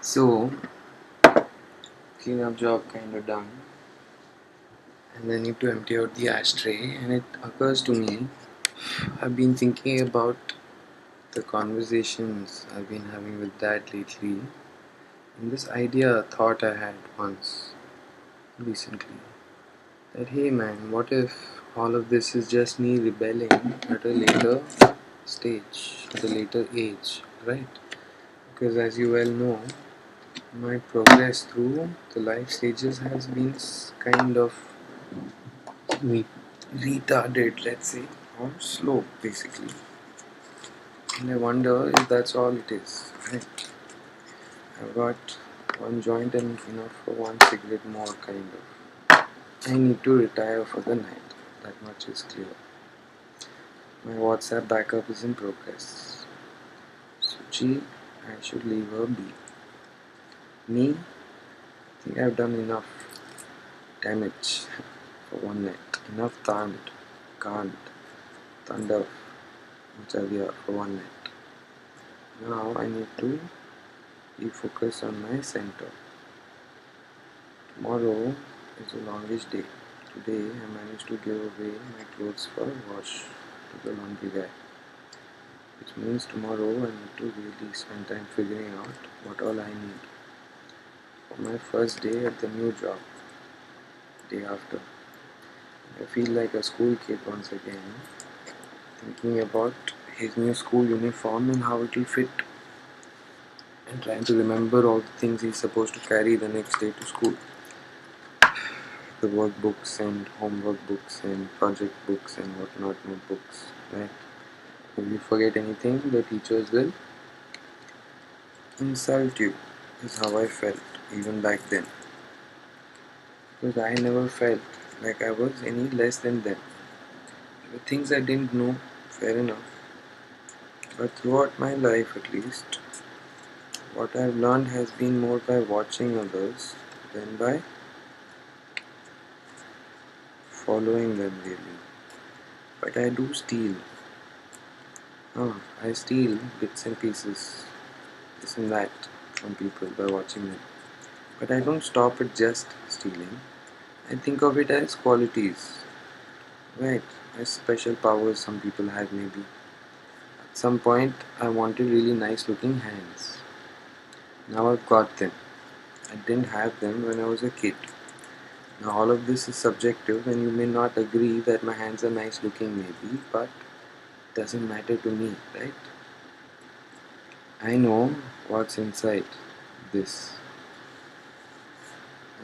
So, cleanup job kinda done, and I need to empty out the ashtray. And it occurs to me, I've been thinking about the conversations I've been having with Dad lately, and this thought I had once recently that hey man, what if all of this is just me rebelling at a later stage, at a later age, right? Because as you well know, my progress through the life stages has been kind of re- retarded, let's say, or slow, basically. And I wonder if that's all it is. Right? I've got one joint and enough for one cigarette more, kind of. I need to retire for the night. That much is clear. My WhatsApp backup is in progress. Suchi, I should leave her be. Me, I think I've done enough damage for one night. Enough can't, thunder, Acharya for one night. Now I need to refocus on my center. Tomorrow is a longish day. Today I managed to give away my clothes for wash to the laundry guy. Which means tomorrow I need to really spend time figuring out what all I need for my first day at the new job. Day after. I feel like a school kid once again, thinking about his new school uniform and how it will fit, and trying to remember all the things he's supposed to carry the next day to school. The workbooks and homework books and project books and whatnot notebooks, right? If you forget anything, the teachers will insult you, is how I felt even back then. Because I never felt like I was any less than them. There were things I didn't know, fair enough. But throughout my life at least, what I've learned has been more by watching others than by following them really. But I do steal. I steal bits and pieces, this and that, from people by watching them. But I don't stop at just stealing. I think of it as qualities, right? As special powers some people have maybe. At some point, I wanted really nice looking hands. Now I've got them. I didn't have them when I was a kid. Now all of this is subjective and you may not agree that my hands are nice looking maybe, but it doesn't matter to me, right? I know what's inside this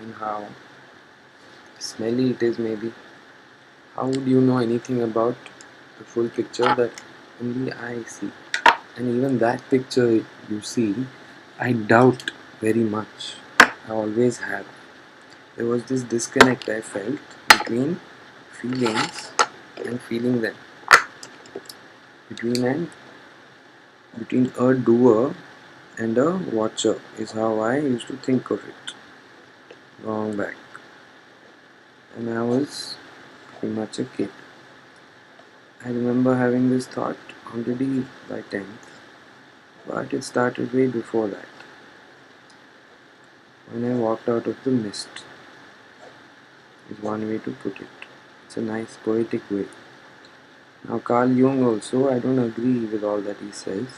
and how smelly it is maybe. How would you know anything about the full picture that only I see? And even that picture you see, I doubt very much. I always have. There was this disconnect I felt between feelings and feeling them. Between an between a doer and a watcher is how I used to think of it long back. And I was pretty much a kid. I remember having this thought already by 10th, but it started way before that. When I walked out of the mist, is one way to put it. It's a nice poetic way. Now Carl Jung also, I don't agree with all that he says,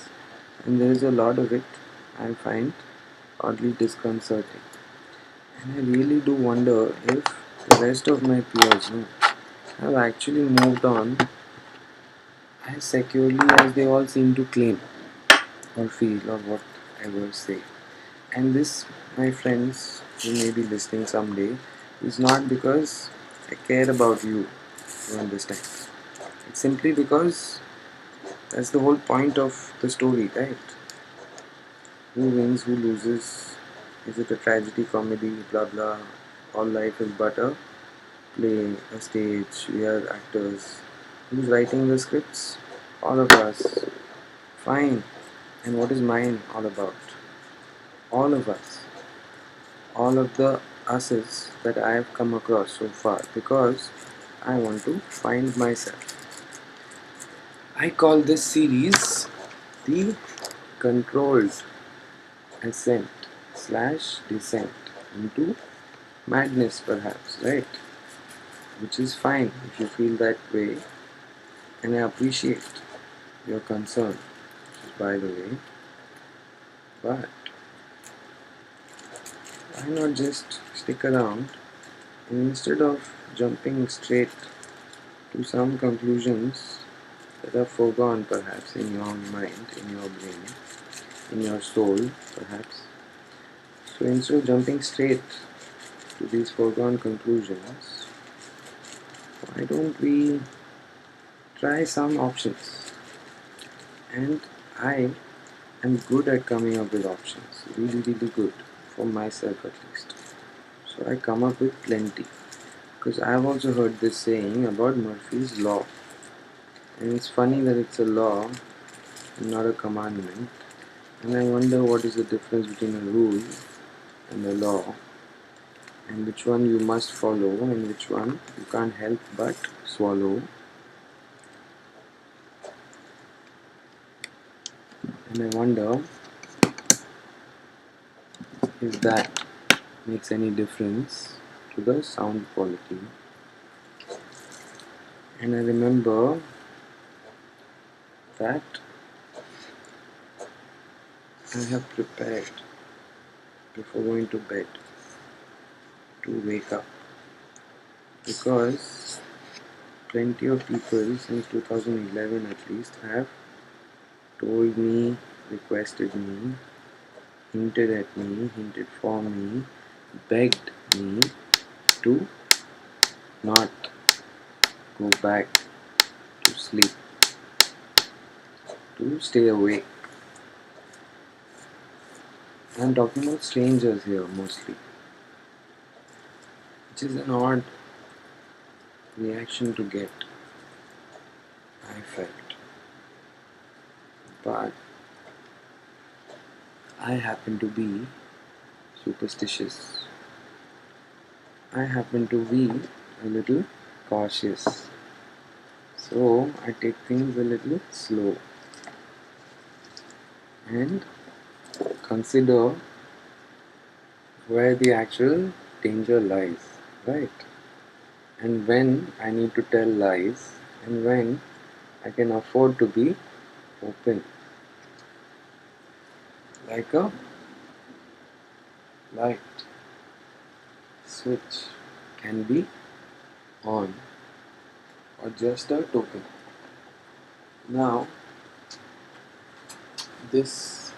and there is a lot of it I find oddly disconcerting. And I really do wonder if the rest of my peers have actually moved on as securely as they all seem to claim or feel or whatever say. And this, my friends who may be listening someday, is not because I care about you, you understand. It's simply because that's the whole point of the story, right? Who wins, who loses? Is it a tragedy, comedy, blah blah? All life is but a play, a stage, we are actors. Who's writing the scripts? All of us. Fine. And what is mine all about? All of us. All of the us's that I have come across so far because I want to find myself. I call this series the controlled ascent. slash descent into madness, perhaps, right? Which is fine if you feel that way, and I appreciate your concern, by the way. But why not just stick around and instead of jumping straight to some conclusions that are foregone perhaps in your mind, in your brain, in your soul perhaps. So instead of jumping straight to these foregone conclusions, why don't we try some options? And I am good at coming up with options, really, really good, for myself at least. So I come up with plenty. Because I've also heard this saying about Murphy's Law. And it's funny that it's a law and not a commandment. And I wonder what is the difference between a rule and a law, and which one you must follow and which one you can't help but swallow. And I wonder if that makes any difference to the sound quality. And I remember that I have prepared before going to bed to wake up, because plenty of people since 2011 at least have told me, requested me, hinted at me, hinted for me, begged me to not go back to sleep, to stay awake. I'm talking about strangers here mostly, which is an odd reaction to get, I felt. But I happen to be superstitious. I happen to be a little cautious. So I take things a little slow and consider where the actual danger lies, right? And when I need to tell lies, and when I can afford to be open, like a light switch can be on, or just a token. Now, this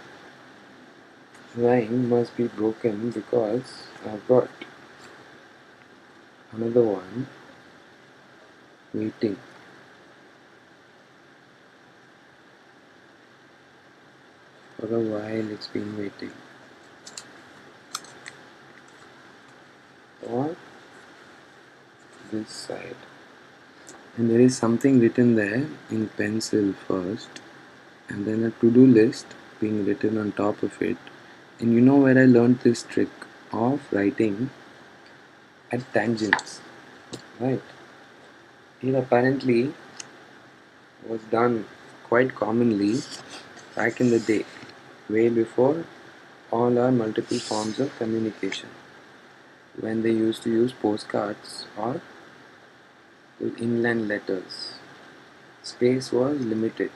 rhyme must be broken because I've got another one waiting. For a while it's been waiting. Or this side. And there is something written there in pencil first, and then a to-do list being written on top of it. And you know where I learned this trick of writing at tangents, right? It apparently was done quite commonly back in the day, way before all our multiple forms of communication, when they used to use postcards or inland letters. Space was limited,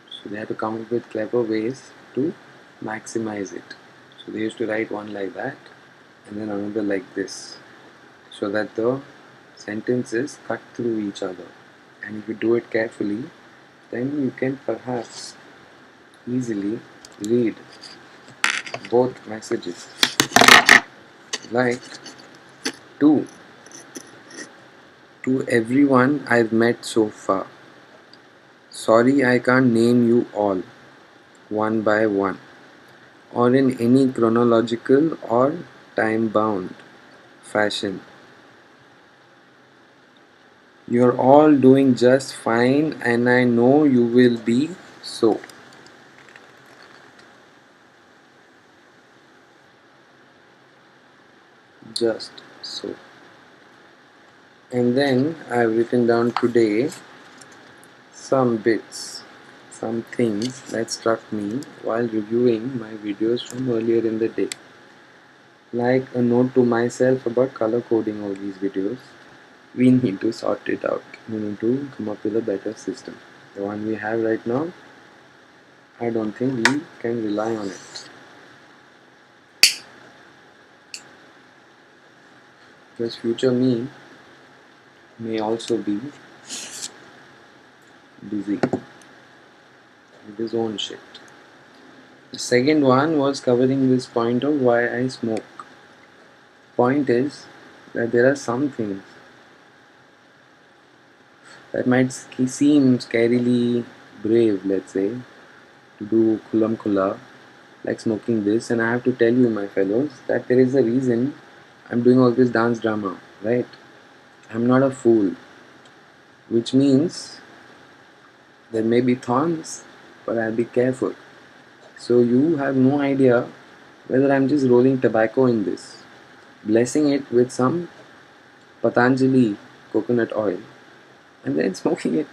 so they had to come up with clever ways to maximize it. So they used to write one like that and then another like this, so that the sentences cut through each other. And if you do it carefully, then you can perhaps easily read both messages. Like, to everyone I've met so far, sorry I can't name you all one by one, or in any chronological or time bound fashion. You're all doing just fine, and I know you will be so. Just so. And then I've written down today some bits, some things that struck me while reviewing my videos from earlier in the day. Like a note to myself about color coding all these videos. We need to sort it out. We need to come up with a better system. The one we have right now, I don't think we can rely on it. Because future me may also be busy with his own shit. The second one was covering this point of why I smoke. Point is that there are some things that might seem scarily brave, let's say, to do kulam kula, like smoking this, and I have to tell you, my fellows, that there is a reason I'm doing all this dance drama, right? I'm not a fool, which means there may be thorns, but I'll be careful. So you have no idea whether I'm just rolling tobacco in this, blessing it with some Patanjali coconut oil, and then smoking it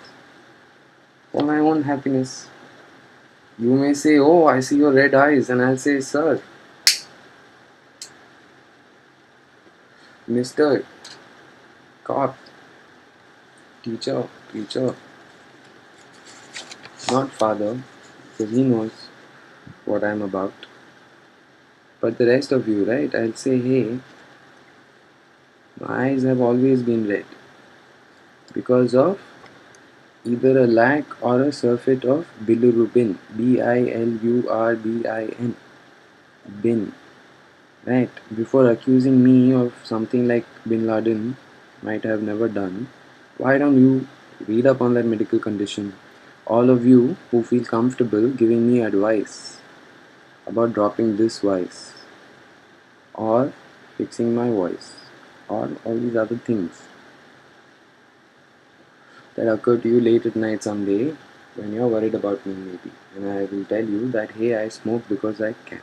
for my own happiness. You may say, "Oh, I see your red eyes," and I'll say, "Sir, Mister Cop, teacher, preacher, not father, because he knows what I'm about. But the rest of you, right? I'll say, hey, my eyes have always been red because of either a lack or a surfeit of bilirubin, Bilrubin, bin, right? Before accusing me of something like Bin Laden might have never done, why don't you read up on that medical condition? All of you who feel comfortable giving me advice about dropping this voice or fixing my voice or all these other things that occur to you late at night someday when you're worried about me maybe, and I will tell you that hey, I smoke because I can.